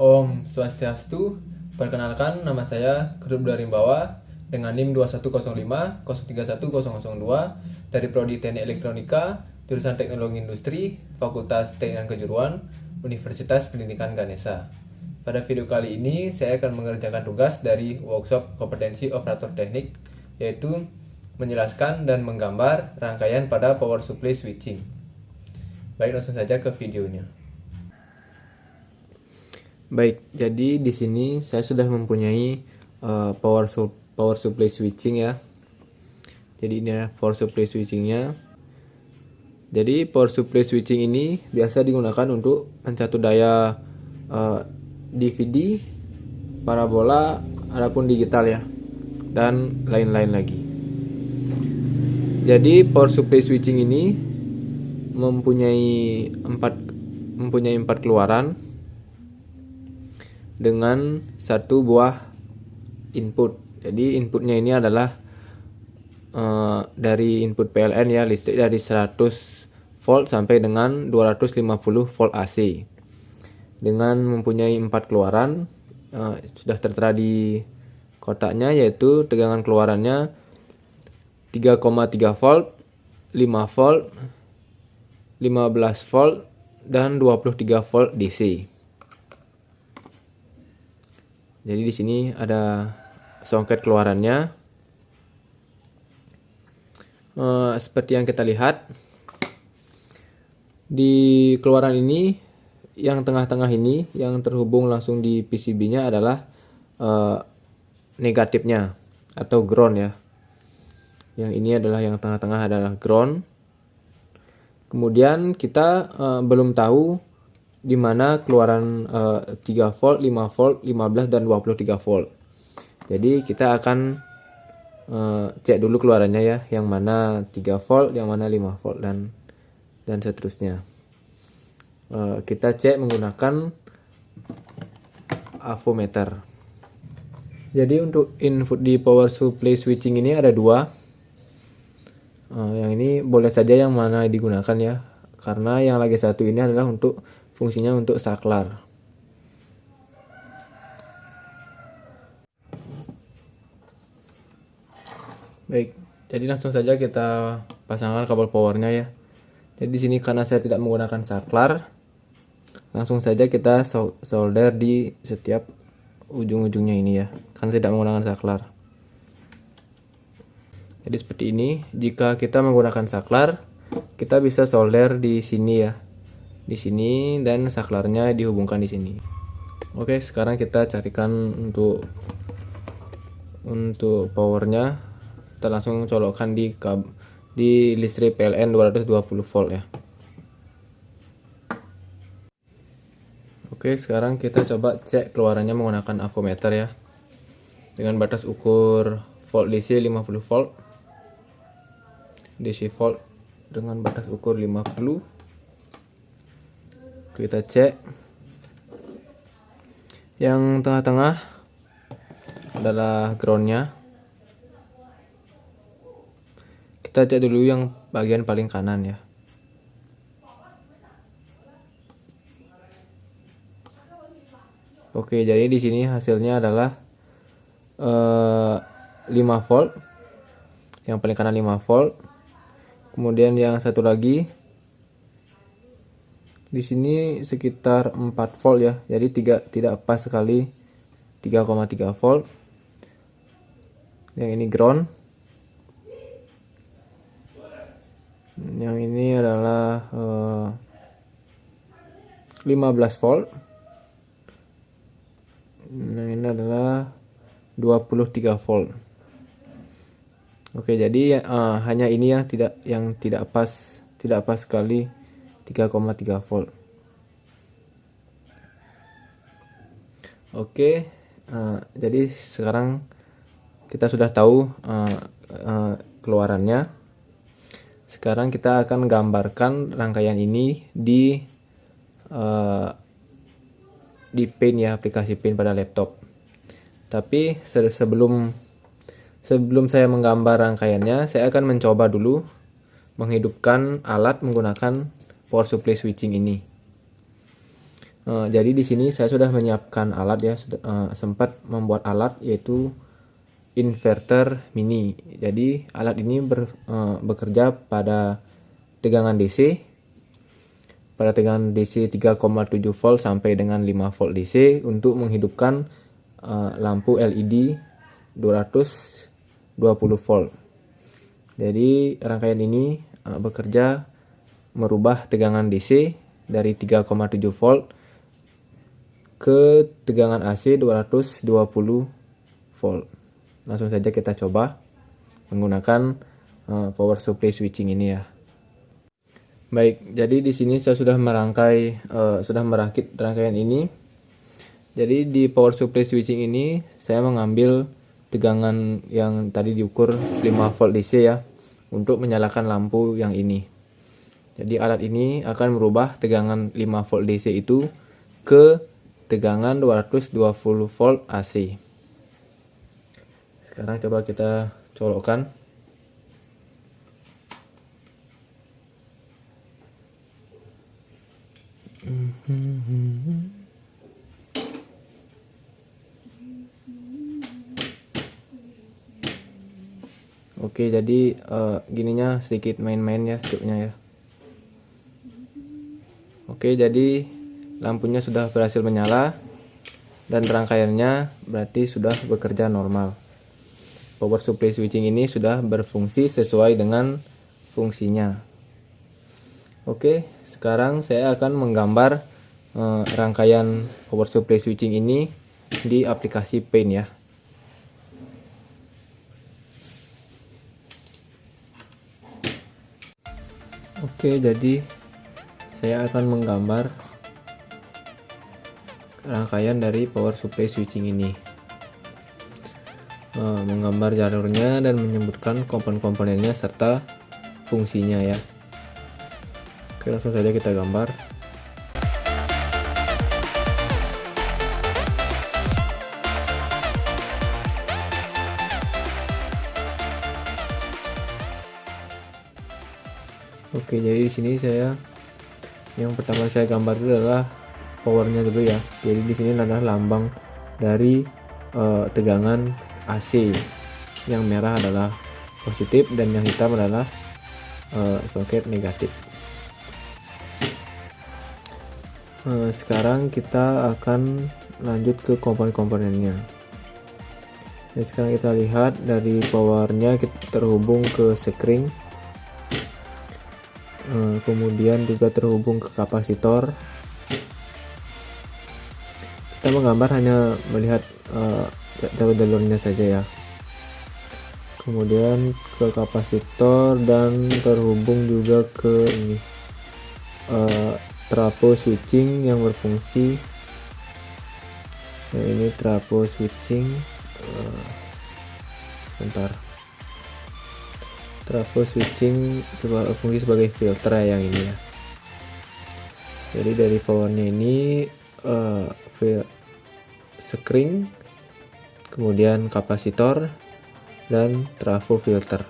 Om Swastiastu, perkenalkan nama saya Kedub Darimbawa dengan NIM 2105031002 dari Prodi Teknik Elektronika, jurusan Teknologi Industri, Fakultas Teknik dan Kejuruan, Universitas Pendidikan Ganesha. Pada video kali ini saya akan mengerjakan tugas dari workshop kompetensi operator teknik, yaitu menjelaskan dan menggambar rangkaian pada power supply switching. Baik, langsung saja ke videonya. Baik, jadi di sini saya sudah mempunyai power supply switching ya. Jadi ini adalah power supply switchingnya. Jadi power supply switching ini biasa digunakan untuk pencatu daya DVD, parabola, adapun digital ya, dan lain-lain lagi. Jadi power supply switching ini mempunyai empat keluaran dengan satu buah input. Jadi inputnya ini adalah dari input PLN ya, listrik dari 100 volt sampai dengan 250 volt AC. Dengan mempunyai 4 keluaran, sudah tertera di kotaknya, yaitu tegangan keluarannya 3,3 volt, 5 volt, 15 volt, dan 23 volt DC. Jadi di sini ada songket keluarannya. Seperti yang kita lihat di keluaran ini, yang tengah-tengah ini yang terhubung langsung di PCB-nya adalah negatifnya atau ground ya. Yang ini adalah yang tengah-tengah adalah ground. Kemudian kita belum tahu di mana keluaran 3 volt, 5 volt, 15 dan 23 volt. Jadi kita akan cek dulu keluarannya ya, yang mana 3 volt, yang mana 5 volt dan seterusnya. Kita cek menggunakan avometer. Jadi untuk input di power supply switching ini ada dua. Yang ini boleh saja yang mana digunakan ya, karena yang lagi satu ini adalah untuk fungsinya untuk saklar. Baik, jadi langsung saja kita pasangkan kabel powernya ya. Jadi di sini karena saya tidak menggunakan saklar, langsung saja kita solder di setiap ujung-ujungnya ini ya, karena tidak menggunakan saklar. Jadi seperti ini. Jika kita menggunakan saklar, kita bisa solder di sini ya, di sini, dan saklarnya dihubungkan di sini. Oke, sekarang kita carikan untuk powernya. Kita langsung colokkan di listrik PLN 220 volt ya. Oke, sekarang kita coba cek keluarannya menggunakan avometer ya, dengan batas ukur volt DC 50 volt, DC volt dengan batas ukur 50. Kita cek yang tengah-tengah adalah groundnya. Kita cek dulu yang bagian paling kanan ya. Oke, jadi di sini hasilnya adalah 5 volt. Yang paling kanan 5 volt. Kemudian yang satu lagi di sini sekitar 4 volt ya. Jadi tidak pas sekali 3,3 volt. Yang ini ground. Yang ini adalah 15 volt. Yang ini adalah 23 volt. Oke, jadi hanya ini yang tidak pas sekali 3,3 volt. Oke, jadi sekarang kita sudah tahu keluarannya. Sekarang kita akan gambarkan rangkaian ini di Paint ya, aplikasi Paint pada laptop. Tapi sebelum saya menggambar rangkaiannya, saya akan mencoba dulu menghidupkan alat menggunakan power supply switching ini. Jadi di sini saya sudah menyiapkan alat ya, sempat membuat alat yaitu inverter mini. Jadi alat ini bekerja pada tegangan DC, pada tegangan DC 3,7 volt sampai dengan 5 volt DC untuk menghidupkan lampu LED 220 volt. Jadi rangkaian ini bekerja merubah tegangan DC dari 3,7 volt ke tegangan AC 220 volt. Langsung saja kita coba menggunakan power supply switching ini ya. Baik, jadi di sini saya sudah merakit rangkaian ini. Jadi di power supply switching ini saya mengambil tegangan yang tadi diukur 5 volt DC ya untuk menyalakan lampu yang ini. Jadi alat ini akan merubah tegangan 5 volt DC itu ke tegangan 220 volt AC. Sekarang coba kita colokkan. Oke, jadi gininya sedikit main-main ya struknya ya. Oke, jadi lampunya sudah berhasil menyala dan rangkaiannya berarti sudah bekerja normal. Power supply switching ini sudah berfungsi sesuai dengan fungsinya. Oke, sekarang saya akan menggambar rangkaian power supply switching ini di aplikasi Paint ya. Oke, jadi saya akan menggambar rangkaian dari power supply switching ini, menggambar jalurnya dan menyebutkan komponen-komponennya serta fungsinya ya. Oke, langsung saja kita gambar. Oke, jadi di sini yang pertama saya gambar itu adalah powernya dulu ya. Jadi di sini adalah lambang dari tegangan AC. Yang merah adalah positif dan yang hitam adalah soket negatif. Sekarang kita akan lanjut ke komponen-komponennya. Jadi sekarang kita lihat dari powernya kita terhubung ke sekring, kemudian juga terhubung ke kapasitor. Kita menggambar hanya melihat jalur-jalurnya saja ya. Kemudian ke kapasitor dan terhubung juga ke ini trafo switching yang berfungsi. Nah, ini trafo switching. Bentar. Trafo switching berfungsi sebagai filter yang ini ya. Jadi dari powernya ini sekring, kemudian kapasitor dan trafo filter.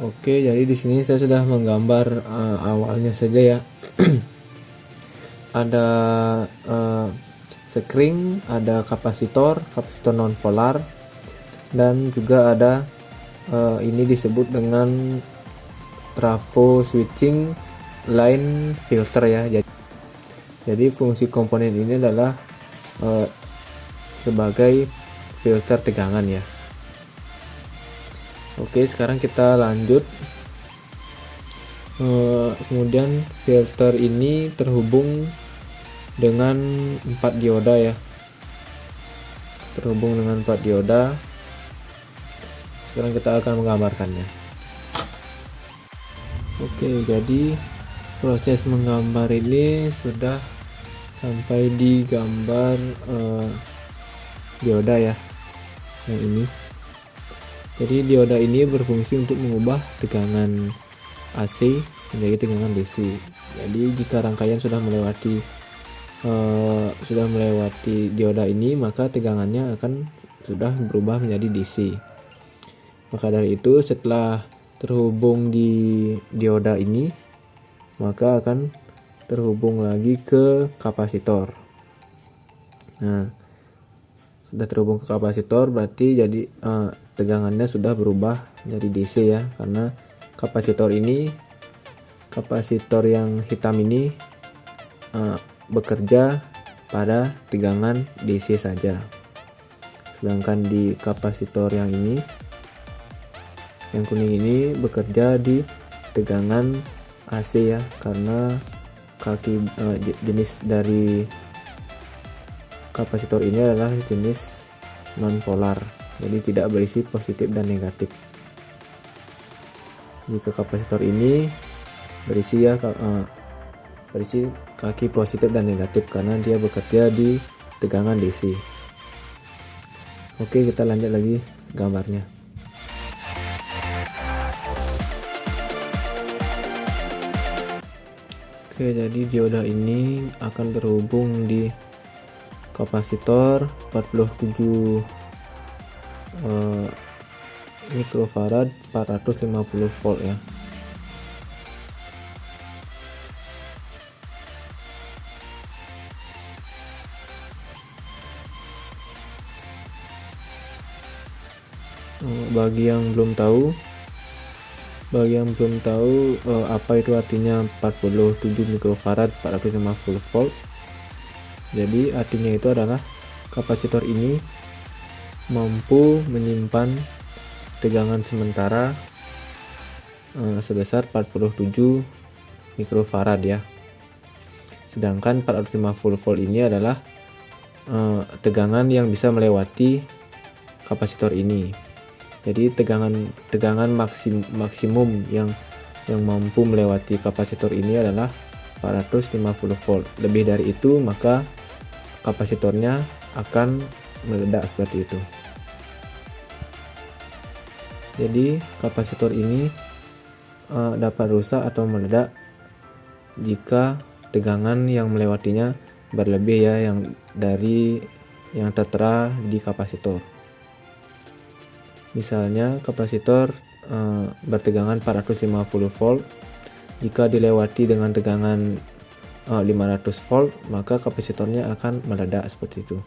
Oke, jadi di sini saya sudah menggambar awalnya saja ya. Ada sekring, ada kapasitor non polar, dan juga ada ini disebut dengan trafo switching line filter ya. Jadi fungsi komponen ini adalah sebagai filter tegangan ya. Oke, sekarang kita lanjut. Kemudian filter ini terhubung dengan 4 dioda ya. Terhubung dengan 4 dioda. Sekarang kita akan menggambarkannya. Oke, jadi proses menggambar ini sudah sampai di gambar dioda ya, yang ini. Jadi dioda ini berfungsi untuk mengubah tegangan AC menjadi tegangan DC. Jadi jika rangkaian sudah melewati dioda ini, maka tegangannya akan sudah berubah menjadi DC. Maka dari itu, setelah terhubung di dioda ini, maka akan terhubung lagi ke kapasitor. Nah, sudah terhubung ke kapasitor berarti jadi tegangannya sudah berubah menjadi DC ya, karena kapasitor yang hitam ini bekerja pada tegangan DC saja. Sedangkan di kapasitor yang ini, yang kuning ini bekerja di tegangan AC ya, karena jenis dari kapasitor ini adalah jenis non-polar, jadi tidak berisi positif dan negatif. Jika kapasitor ini berisi kaki positif dan negatif karena dia bekerja di tegangan DC. Oke, kita lanjut lagi gambarnya. Oke, jadi dioda ini akan terhubung di kapasitor 47 mikrofarad 450 volt ya. Bagi yang belum tahu apa itu artinya 47 mikrofarad 450 volt. Jadi artinya itu adalah kapasitor ini mampu menyimpan tegangan sementara sebesar 47 mikrofarad ya. Sedangkan 450 volt ini adalah tegangan yang bisa melewati kapasitor ini. Jadi tegangan maksimum yang mampu melewati kapasitor ini adalah 450 volt. Lebih dari itu maka kapasitornya akan meledak seperti itu. Jadi kapasitor ini dapat rusak atau meledak jika tegangan yang melewatinya berlebih ya, yang tertera di kapasitor. Misalnya kapasitor bertegangan 450 volt, jika dilewati dengan tegangan 500 volt, maka kapasitornya akan meledak seperti itu.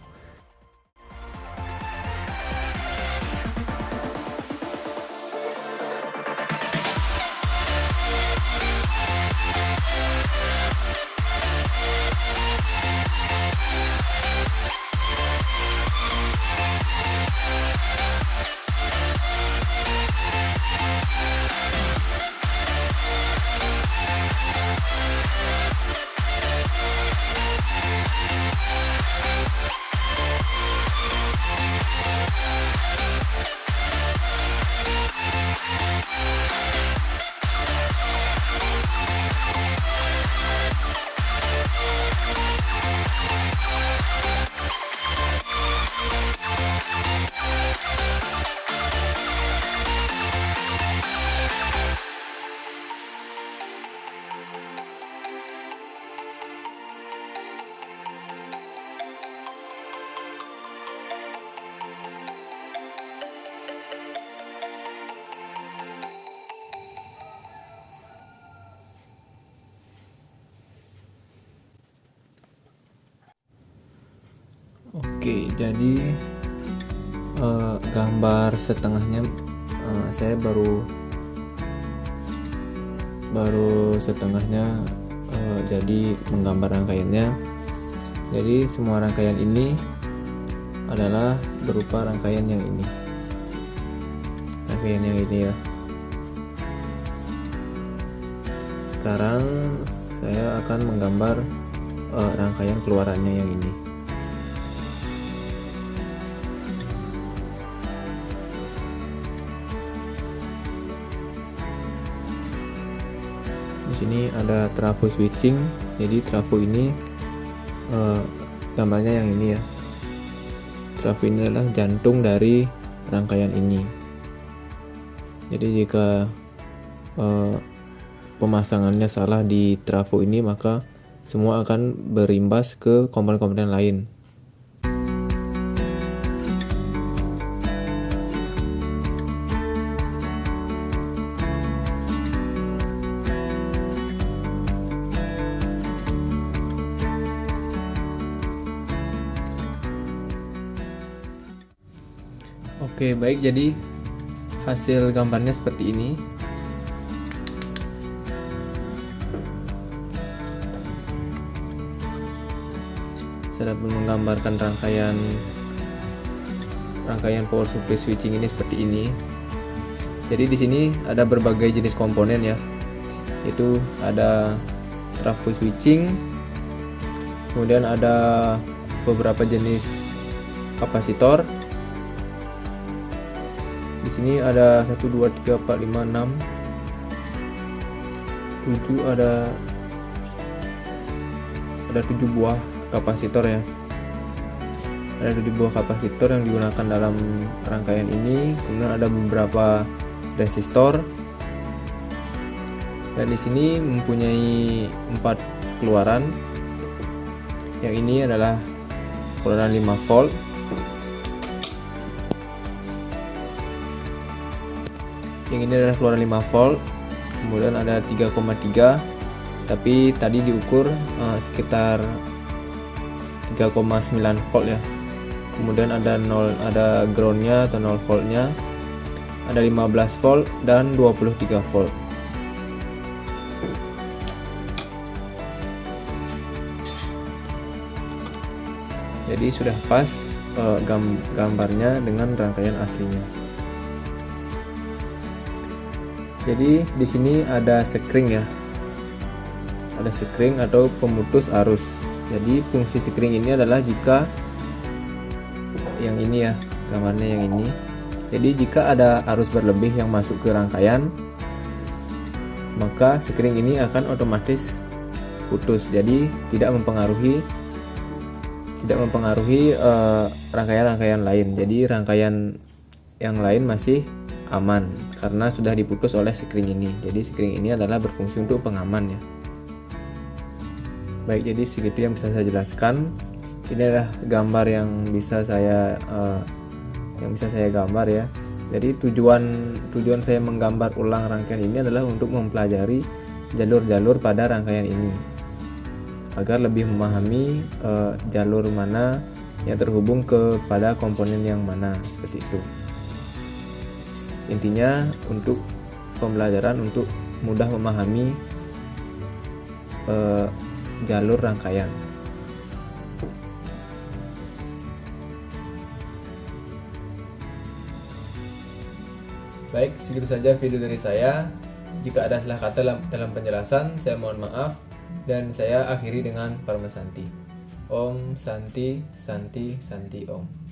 Oke, jadi gambar setengahnya saya baru setengahnya jadi menggambar rangkaiannya. Jadi semua rangkaian ini adalah berupa rangkaian yang ini ya. Sekarang saya akan menggambar rangkaian keluarannya yang ini. Di sini ada trafo switching. Jadi trafo ini gambarnya yang ini ya. Trafo ini adalah jantung dari rangkaian ini. Jadi jika pemasangannya salah di trafo ini, maka semua akan berimbas ke komponen-komponen lain. Oke, baik, jadi hasil gambarnya seperti ini. Saya dapat menggambarkan rangkaian power supply switching ini seperti ini. Jadi di sini ada berbagai jenis komponen ya. Itu ada trafo switching, kemudian ada beberapa jenis kapasitor. Di sini ada 1 2 3 4 5 6 7, ada 7 buah kapasitor ya. Ada 7 buah kapasitor yang digunakan dalam rangkaian ini. Kemudian ada beberapa resistor. Dan di sini mempunyai 4 keluaran. Yang ini adalah keluaran 5 volt. Yang ini adalah keluaran 5 volt. Kemudian ada 3,3, tapi tadi diukur sekitar 3,9 volt ya. Kemudian ada groundnya atau 0 voltnya, ada 15 volt dan 23 volt. Jadi sudah pas gambarnya dengan rangkaian aslinya. Jadi di sini ada sekring ya, ada sekring atau pemutus arus. Jadi fungsi sekring ini adalah jika yang ini ya, gambarnya yang ini. Jadi jika ada arus berlebih yang masuk ke rangkaian, maka sekring ini akan otomatis putus. Jadi tidak mempengaruhi rangkaian-rangkaian lain. Jadi rangkaian yang lain masih aman karena sudah diputus oleh sekring ini. Jadi sekring ini adalah berfungsi untuk pengaman ya. Baik, jadi segitu yang bisa saya jelaskan. Ini adalah gambar yang bisa saya gambar ya. Jadi tujuan saya menggambar ulang rangkaian ini adalah untuk mempelajari jalur-jalur pada rangkaian ini, agar lebih memahami jalur mana yang terhubung kepada komponen yang mana, seperti itu. Intinya untuk pembelajaran untuk mudah memahami jalur rangkaian. Baik, segitu saja video dari saya. Jika ada salah kata dalam penjelasan, saya mohon maaf. Dan saya akhiri dengan Parma Santi. Om Santi Santi Santi Om.